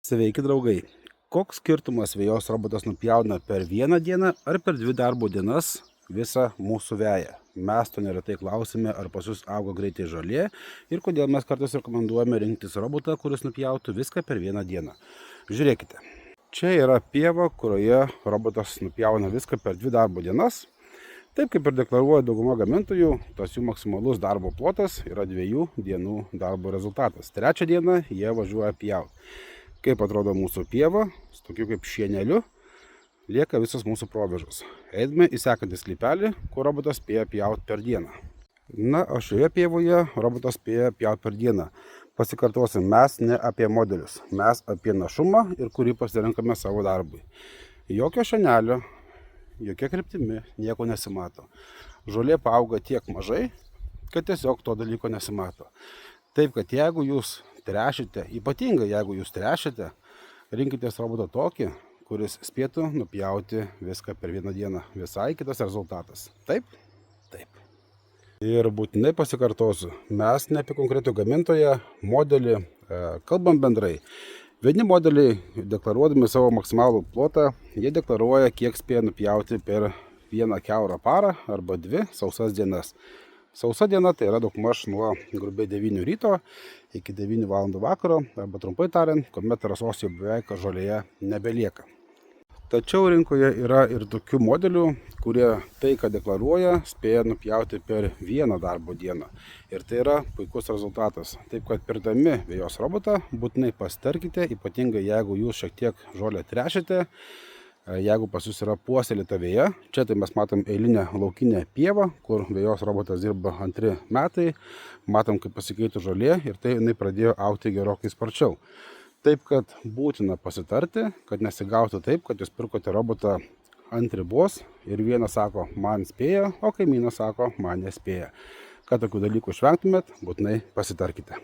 Sveiki draugai. Koks skirtumas vejos robotas nupjauna per vieną dieną ar per 2 darbo dienas visą mūsų veją? Mes to neretai klausime, ar pas jūs auga greitai žolė ir kodėl mes kartais rekomenduojame rinktis robotą, kuris nupjautų viską per vieną dieną. Žiūrėkite, čia yra pieva, kurioje robotas nupjauna viską per 2 darbo dienas. Taip kaip ir deklaruoja dauguma gamintojų, tas jų maksimalus darbo plotas yra 2 dienų darbo rezultatas. 3 dieną jie važiuoja pjauti. Kaip atrodo mūsų pieva, su tokiu kaip šieneliu, lieka visas mūsų provėžos. Eidame į sekantį sklypelį, kur robotas spėja pjauti per dieną. Na, o šioje pievoje robotas spėja pjauti per dieną. Pasikartosim, mes ne apie modelius, mes apie našumą ir kurį pasirenkame savo darbui. Jokio šienelio, jokia kryptimi, nieko nesimato. Žolė paauga tiek mažai, kad tiesiog to dalyko nesimato. Taip, kad jeigu jūs tręšite, ypatingai jeigu jūs tręšite, rinkitės robotą tokį, kuris spėtų nupjauti viską per vieną dieną. Visai kitas rezultatas. Taip? Taip. Ir būtinai pasikartosiu, mes ne apie konkretų gamintoją, modelį, kalbam bendrai. Vieni modeliai, deklaruodami savo maksimalų plotą, jie deklaruoja, kiek spėja nupjauti per vieną kiaurą parą arba 2 sausas dienas. Sausa diena tai yra daugmaž nuo grubiai 9 ryto iki 9 valandų vakaro, arba trumpai tariant, kuomet rasos jau beveik žolėje nebelieka. Tačiau rinkoje yra ir tokių modelių, kurie tai, ką deklaruoja, spėja nupjauti per 1 darbo dieną. Ir tai yra puikus rezultatas. Taip kad pirkdami vejos robotą būtinai pasitarkite, ypatingai jeigu jūs šiek tiek žolę tręšite. Jeigu pas jūs yra puoselėta veja, čia tai mes matom eilinę laukinę pievą, kur vejos robotas dirba 2 metai, matom, kaip pasikeitų žolė ir tai jinai pradėjo augti gerokai sparčiau. Taip, kad būtina pasitarti, kad nesigautų taip, kad jūs pirkote robotą ant ribos ir vienas sako, man spėja, o kaimynas sako, man nespėja. Kad tokių dalykų išvengtumėt, būtinai pasitarkite.